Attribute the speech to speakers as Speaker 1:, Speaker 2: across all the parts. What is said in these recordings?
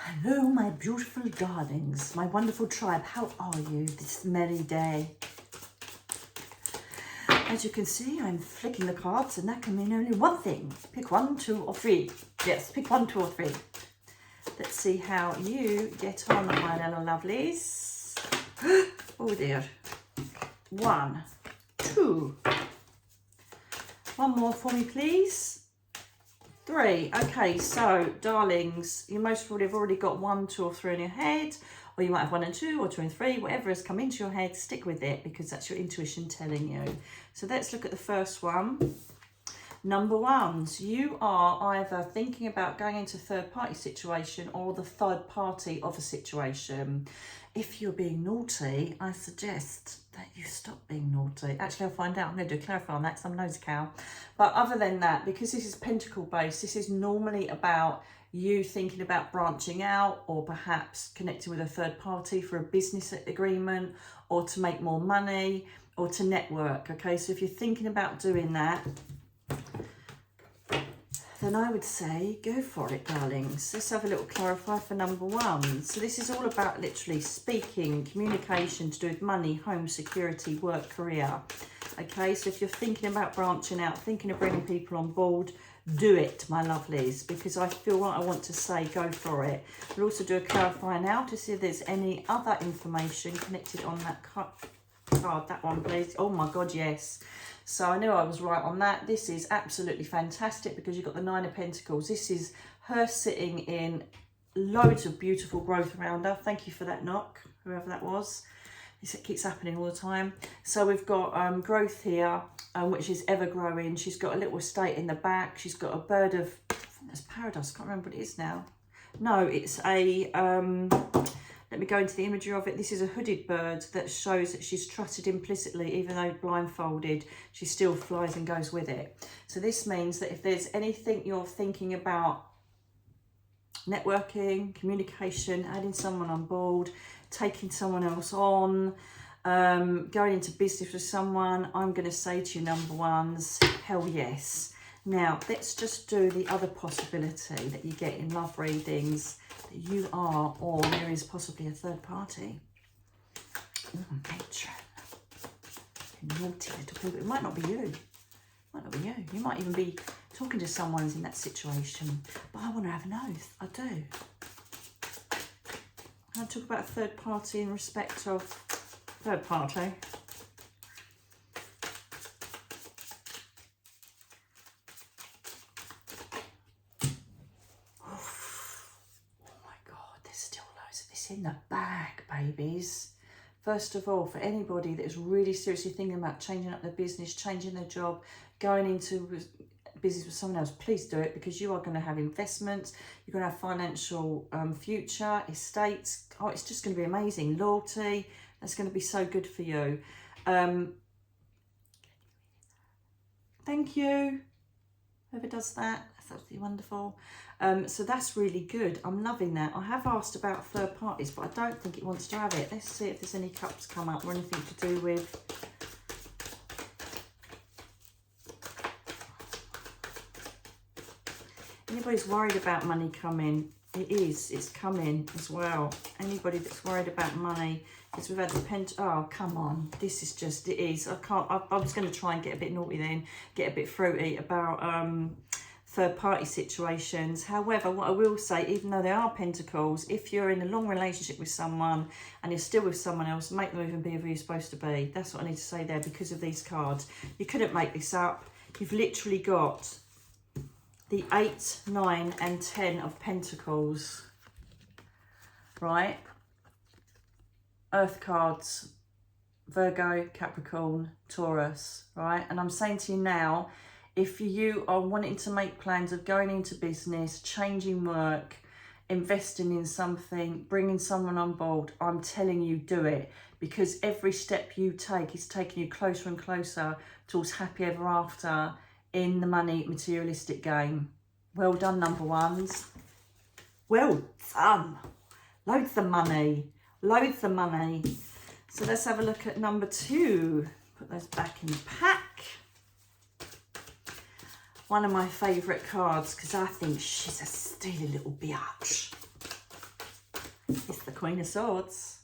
Speaker 1: Hello, my beautiful darlings, my wonderful tribe. How are you this merry day? As you can see, I'm flicking the cards, and that can mean only one thing. Pick one, two, or three. Yes, pick one, two, or three. Let's see how you get on, my little lovelies. Oh dear. 1, 2. One more for me, please. 3. Okay, so darlings, you most probably have already got 1, 2, or 3 in your head, or you might have 1 and 2 or 2 and 3, whatever has come into your head. Stick with it because that's your intuition telling you. So let's look at the first one. Number ones, you are either thinking about going into a third party situation or the third party of a situation. If you're being naughty, I suggest that you stop being naughty. Actually, I'll find out. I'm going to do a clarify on that because I'm a nosy cow. But other than that, because this is pentacle based, this is normally about you thinking about branching out or perhaps connecting with a third party for a business agreement or to make more money or to network. Okay, so if you're thinking about doing that, then I would say go for it, darlings. Let's have a little clarify for number one. So this is all about literally speaking, communication to do with money, home, security, work, career. Okay, so if you're thinking about branching out, thinking of bringing people on board, do it, my lovelies, because I feel what I want to say, go for it. We'll also do a clarify now to see if there's any other information connected on that card. That one, please. Oh my God, yes. So I knew I was right on that. This is absolutely fantastic because you've got the 9 of Pentacles. This is her sitting in loads of beautiful growth around her. Thank you for that knock, whoever that was. It keeps happening all the time. So we've got growth here, which is ever growing. She's got a little estate in the back. She's got a bird of, I think that's paradise. I can't remember what it is now. No, it's a... let me go into the imagery of it. This is a hooded bird that shows that she's trusted implicitly, even though blindfolded, she still flies and goes with it. So this means that if there's anything you're thinking about networking, communication, adding someone on board, taking someone else on, going into business with someone, I'm going to say to you, number ones, hell yes. Now, let's just do the other possibility that you get in love readings, that you are, or there is possibly a third party. Matron. Naughty little people. It might not be you. It might not be you. You might even be talking to someone who's in that situation. But I want to have an oath. I do. I talk about a third party in respect of third party. In the bag, babies. First of all, for anybody that is really seriously thinking about changing up their business, changing their job, going into business with someone else, please do it, because you are going to have investments, you're going to have financial future, estates. Oh, it's just going to be amazing. Loyalty, that's going to be so good for you. Thank you, whoever does that. That's absolutely wonderful. So that's really good. I'm loving that. I have asked about third parties, but I don't think it wants to have it. Let's see if there's any cups come up or anything to do with... Anybody's worried about money coming, it's coming as well. Anybody that's worried about money, because we've had the oh, come on. This is just, it is. I was going to try and get a bit naughty then, get a bit fruity about... third-party situations. However, what I will say, even though there are pentacles, if you're in a long relationship with someone and you're still with someone else, make them even be who you're supposed to be. That's what I need to say there because of these cards. You couldn't make this up. You've literally got the 8, 9 and 10 of Pentacles, right? Earth cards, Virgo, Capricorn, Taurus, right? And I'm saying to you now, if you are wanting to make plans of going into business, changing work, investing in something, bringing someone on board, I'm telling you, do it. Because every step you take is taking you closer and closer towards happy ever after in the money materialistic game. Well done, number ones. Well done. Loads of money. Loads of money. So let's have a look at number 2. Put those back in the pack. One of my favourite cards, because I think she's a steely little biatch. Queen of Swords.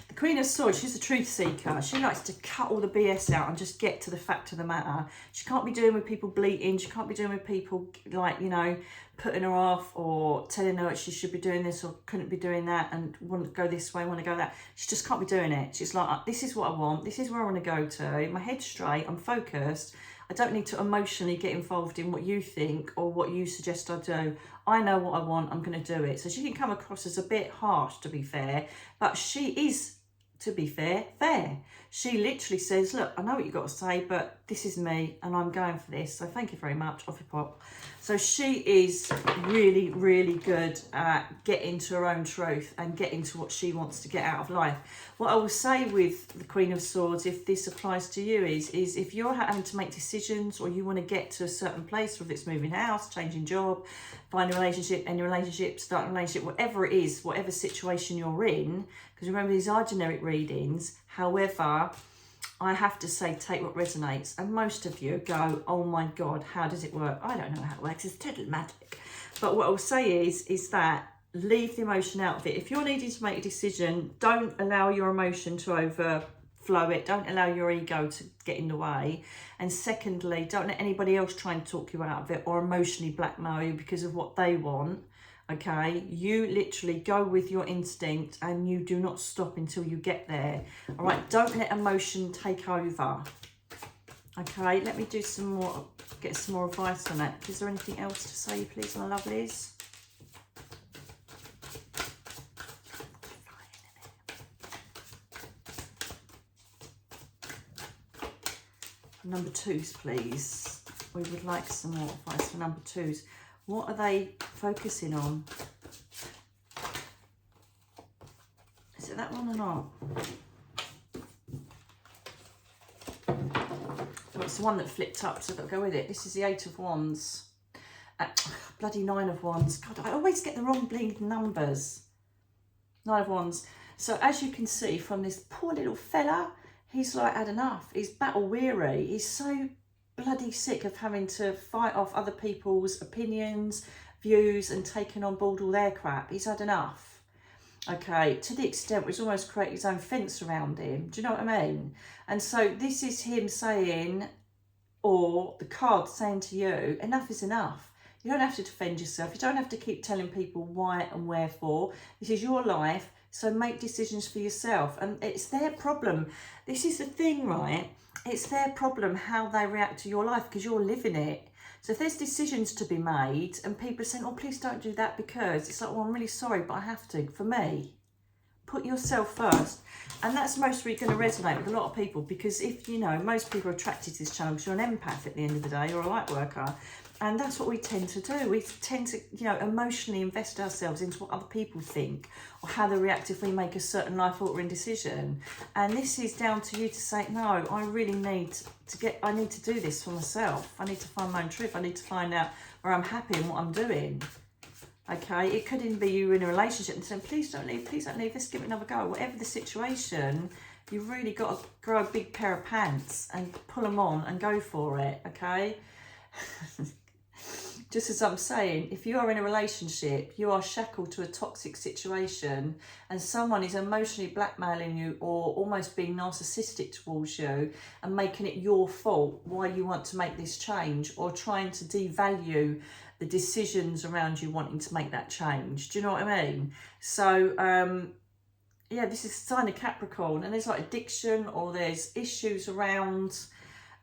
Speaker 1: The Queen of Swords, she's a truth seeker. She likes to cut all the BS out and just get to the fact of the matter. She can't be doing with people bleating. She can't be doing with people, like, you know, putting her off or telling her she should be doing this or couldn't be doing that and want to go this way, want to go that. She just can't be doing it. She's like, this is what I want. This is where I want to go to. My head's straight. I'm focused. I don't need to emotionally get involved in what you think or what you suggest I do. I know what I want. I'm going to do it. So she can come across as a bit harsh, to be fair, but she is, to be fair, fair. She literally says, look, I know what you've got to say, but this is me and I'm going for this. So thank you very much, off you pop. So she is really, really good at getting to her own truth and getting to what she wants to get out of life. What I will say with the Queen of Swords, if this applies to you, is if you're having to make decisions or you want to get to a certain place, whether it's moving house, changing job, finding a relationship, end a relationship, starting a relationship, whatever it is, whatever situation you're in, because remember, these are generic readings. However, I have to say, take what resonates. And most of you go, oh my God, how does it work? I don't know how it works. It's total magic. But what I'll say is that leave the emotion out of it. If you're needing to make a decision, don't allow your emotion to overflow it. Don't allow your ego to get in the way. And secondly, don't let anybody else try and talk you out of it or emotionally blackmail you because of what they want. Okay, you literally go with your instinct and you do not stop until you get there. All right, don't let emotion take over. Okay, let me do some more, get some more advice on that. Is there anything else to say, please, my lovelies? Number twos, please. We would like some more advice for number twos. What are they focusing on? Is it that one or not? Well, it's the one that flipped up, so I've got to go with it. This is the Eight of Wands. Bloody Nine of Wands. God, I always get the wrong bleeding numbers. Nine of Wands. So as you can see from this poor little fella, he's like had enough. He's battle weary. He's so bloody sick of having to fight off other people's opinions, views, and taking on board all their crap. He's had enough. Okay, to the extent where he's almost created his own fence around him. Do you know what I mean? And so this is him saying, or the card saying to you, enough is enough. You don't have to defend yourself. You don't have to keep telling people why and wherefore. This is your life, so make decisions for yourself. And it's their problem. This is the thing, right? It's their problem how they react to your life because you're living it. So if there's decisions to be made and people are saying, oh, please don't do that because, it's like, well, I'm really sorry, but I have to. For me, put yourself first. And that's mostly going to resonate with a lot of people because if, you know, most people are attracted to this channel because you're an empath at the end of the day or a light worker. And that's what we tend to do. We tend to, you know, emotionally invest ourselves into what other people think or how they react if we make a certain life-altering decision. And this is down to you to say, no, I really need I need to do this for myself. I need to find my own truth. I need to find out where I'm happy and what I'm doing. Okay, it could even be you in a relationship and saying, please don't leave, let's give it another go. Whatever the situation, you've really got to grow a big pair of pants and pull them on and go for it, okay? Just as I'm saying, if you are in a relationship, you are shackled to a toxic situation and someone is emotionally blackmailing you or almost being narcissistic towards you and making it your fault why you want to make this change or trying to devalue the decisions around you wanting to make that change. Do you know what I mean? So, yeah, this is sign of Capricorn and there's like addiction or there's issues around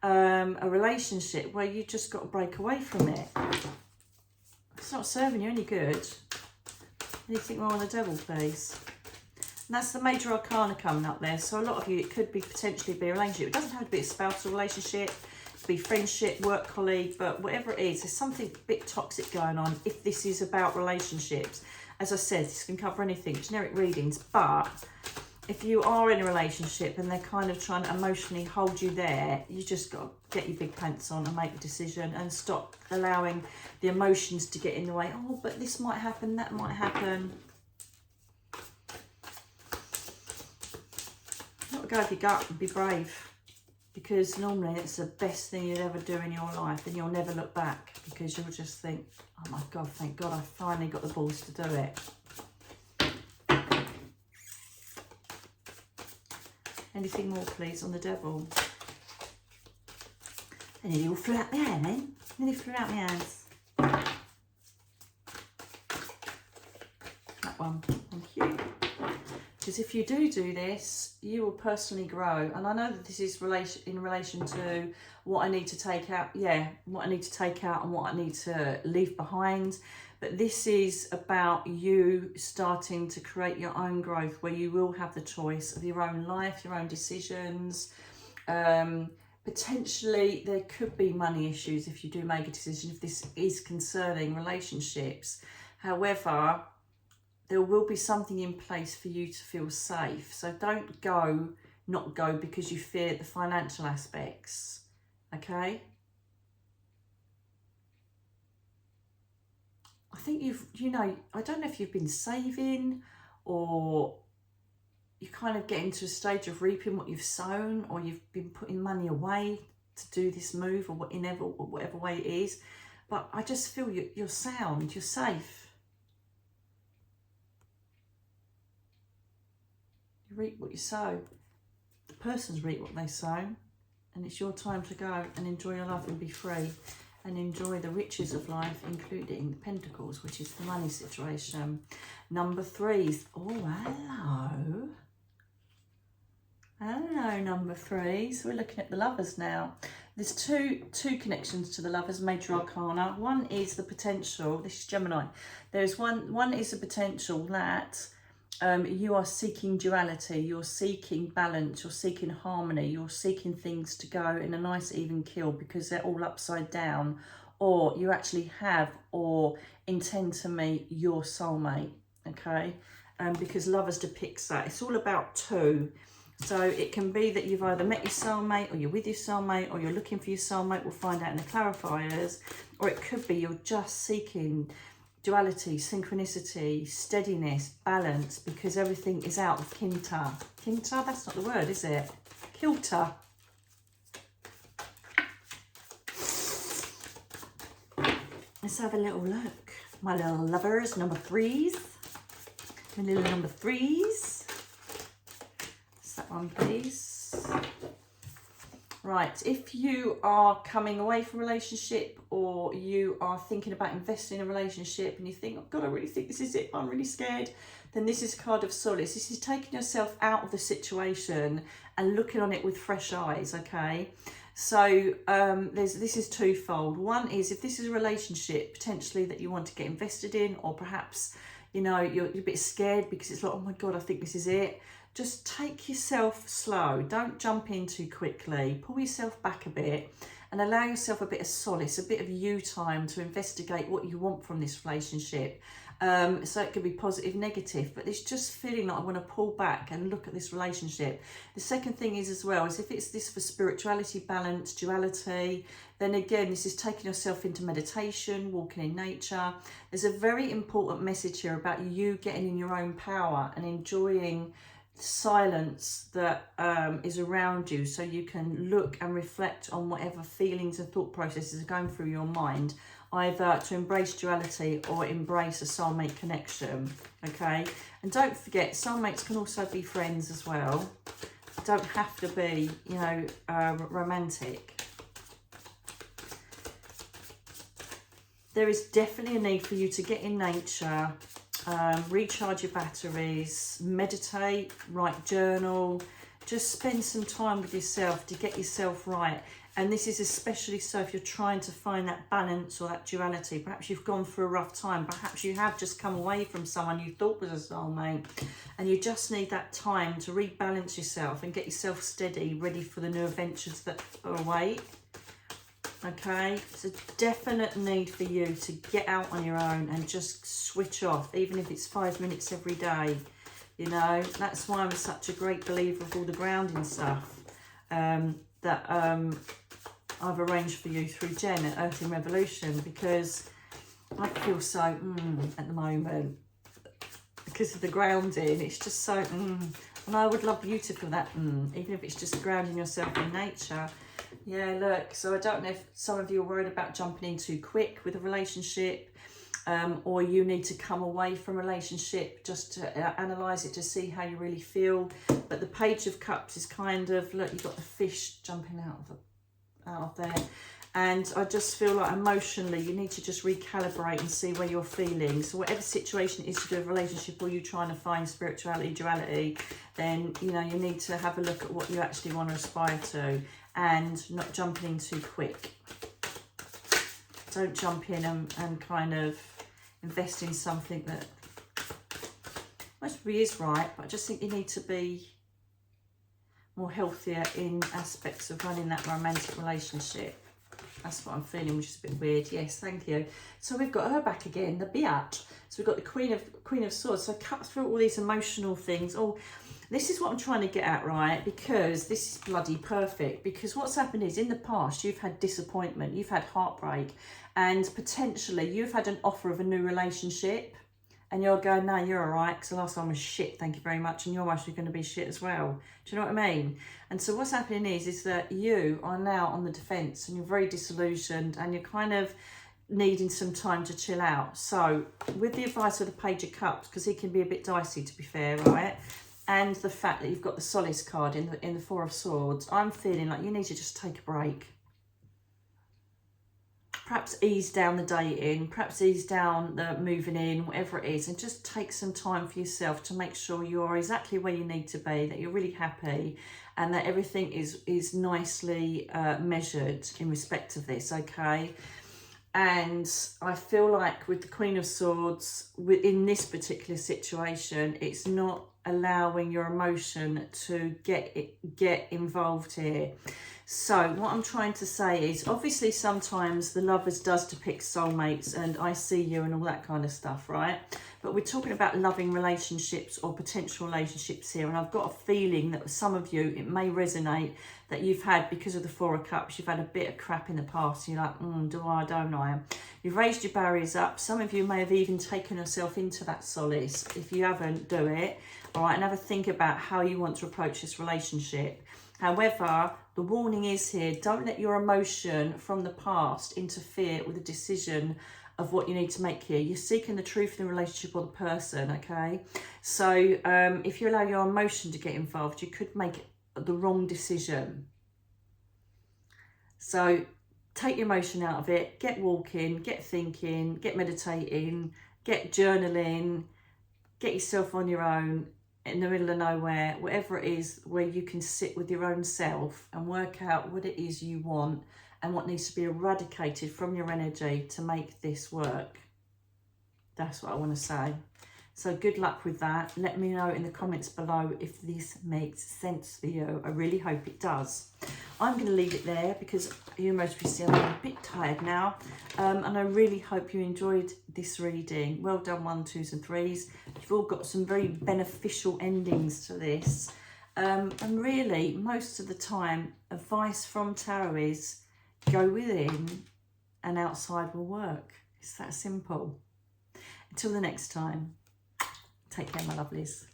Speaker 1: a relationship where you just got to break away from it. It's not serving you any good. Anything more on the devil, please? And that's the major arcana coming up there. So a lot of you, it could be potentially be a relationship. It doesn't have to be a spousal relationship. It could be friendship, work colleague, but whatever it is, there's something a bit toxic going on if this is about relationships. As I said, this can cover anything, generic readings, but if you are in a relationship and they're kind of trying to emotionally hold you there, you just got to get your big pants on and make a decision and stop allowing the emotions to get in the way. Oh, but this might happen, that might happen. You've got to go with your gut and be brave because normally it's the best thing you'd ever do in your life and you'll never look back because you'll just think, oh my God, thank God I finally got the balls to do it. Anything more, please, on the devil? And nearly all flew out my hand, then. Nearly flew out my hands. That one, thank you. Because if you do this, you will personally grow. And I know that this is in relation to what I need to take out. Yeah, what I need to take out and what I need to leave behind. But this is about you starting to create your own growth, where you will have the choice of your own life, your own decisions. Potentially, there could be money issues if you do make a decision, if this is concerning relationships. However, there will be something in place for you to feel safe. So don't not go because you fear the financial aspects, okay? I think I don't know if you've been saving, or you kind of get into a stage of reaping what you've sown, or you've been putting money away to do this move, or whatever way it is. But I just feel you're sound, you're safe. You reap what you sow. The person's reap what they sow, and it's your time to go and enjoy your life and be free and enjoy the riches of life, including the pentacles, which is the money situation. Number 3. Oh, hello. Hello, number 3. So we're looking at the lovers now. There's two connections to the lovers, major arcana. One is the potential. This is Gemini. There's one is the potential that you are seeking duality, you're seeking balance, you're seeking harmony, you're seeking things to go in a nice even keel because they're all upside down, or you actually have or intend to meet your soulmate, okay? Because lovers depicts that. It's all about two. So it can be that you've either met your soulmate, or you're with your soulmate, or you're looking for your soulmate. We'll find out in the clarifiers. Or it could be you're just seeking duality, synchronicity, steadiness, balance, because everything is out of kilter. Kilter? That's not the word, is it? Kilter. Let's have a little look. My little lovers, number 3s. My little number 3s. What's that one, please? Right, if you are coming away from a relationship, or you are thinking about investing in a relationship and you think, oh God, I really think this is it, but I'm really scared, then this is a card of solace. This is taking yourself out of the situation and looking on it with fresh eyes, okay? So this is twofold. One is, if this is a relationship potentially that you want to get invested in, or perhaps, you're a bit scared because it's like, oh my God, I think this is it. Just take yourself slow. Don't jump in too quickly. Pull yourself back a bit and allow yourself a bit of solace, a bit of you time to investigate what you want from this relationship. So it could be positive, negative, but it's just feeling like I want to pull back and look at this relationship. The second thing is as well, is if it's this for spirituality, balance, duality, then again, this is taking yourself into meditation, walking in nature. There's a very important message here about you getting in your own power and enjoying silence that is around you, so you can look and reflect on whatever feelings and thought processes are going through your mind, either to embrace duality or embrace a soulmate connection, okay? And don't forget, soulmates can also be friends as well. Don't have to be, romantic. There is definitely a need for you to get in nature, recharge your batteries, meditate, write journal, just spend some time with yourself to get yourself right. And this is especially so if you're trying to find that balance or that duality. Perhaps you've gone through a rough time, perhaps you have just come away from someone you thought was a soulmate, and you just need that time to rebalance yourself and get yourself steady, ready for the new adventures that await. Okay, it's a definite need for you to get out on your own and just switch off, even if it's 5 minutes every day. That's why I'm such a great believer of all the grounding stuff that I've arranged for you through Jen at Earthing Revolution, because I feel so at the moment because of the grounding. It's just so and I would love you to feel that even if it's just grounding yourself in nature. Yeah, look, so I don't know if some of you are worried about jumping in too quick with a relationship. or you need to come away from a relationship just to analyse it, to see how you really feel. But the Page of Cups is kind of, look, you've got the fish jumping out of there. And I just feel like emotionally you need to just recalibrate and see where you're feeling. So whatever situation it is to do with a relationship, or you trying to find spirituality, duality, then, you know, you need to have a look at what you actually want to aspire to, and not jumping in too quick. Don't jump in and kind of invest in something that most probably is right, but I just think you need to be more healthier in aspects of running that romantic relationship. That's what I'm feeling, which is a bit weird. Yes, thank you. So we've got her back again, the biatch. So we've got the Queen of Swords. So cut through all these emotional things. Oh, this is what I'm trying to get at, right? Because this is bloody perfect. Because what's happened is, in the past, you've had disappointment, you've had heartbreak, and potentially you've had an offer of a new relationship, and you're going, no, you're all right, because the last one was shit, thank you very much, and you're actually going to be shit as well. Do you know what I mean? And so what's happening is that you are now on the defence, and you're very disillusioned, and you're kind of needing some time to chill out. So with the advice of the Page of Cups, because he can be a bit dicey, to be fair, right? And the fact that you've got the Solace card in the Four of Swords, I'm feeling like you need to just take a break. Perhaps ease down the dating, perhaps ease down the moving in, whatever it is, and just take some time for yourself to make sure you're exactly where you need to be, that you're really happy, and that everything is nicely measured in respect of this, okay? And I feel like with the Queen of Swords, in this particular situation, it's not allowing your emotion to get involved here. So what I'm trying to say is, obviously sometimes the Lovers does depict soulmates and I see you and all that kind of stuff, right? But we're talking about loving relationships or potential relationships here, and I've got a feeling that with some of you it may resonate, that you've had, because of the Four of Cups, you've had a bit of crap in the past. You're like, do I, don't I? You've raised your barriers up. Some of you may have even taken yourself into that solace. If you haven't, do it. All right, and have a think about how you want to approach this relationship. However, the warning is here, don't let your emotion from the past interfere with the decision of what you need to make here. You're seeking the truth in the relationship or the person, okay? So if you allow your emotion to get involved, you could make the wrong decision. So take your emotion out of it, get walking, get thinking, get meditating, get journaling, get yourself on your own, in the middle of nowhere, whatever it is, where you can sit with your own self and work out what it is you want and what needs to be eradicated from your energy to make this work. That's what I want to say. So good luck with that. Let me know in the comments below if this makes sense for you. I really hope it does. I'm going to leave it there because you most be still a bit tired now. And I really hope you enjoyed this reading. Well done, 1, 2s and 3s. You've all got some very beneficial endings to this. And really, most of the time, advice from tarot is go within and outside will work. It's that simple. Until the next time. Take care, my lovelies.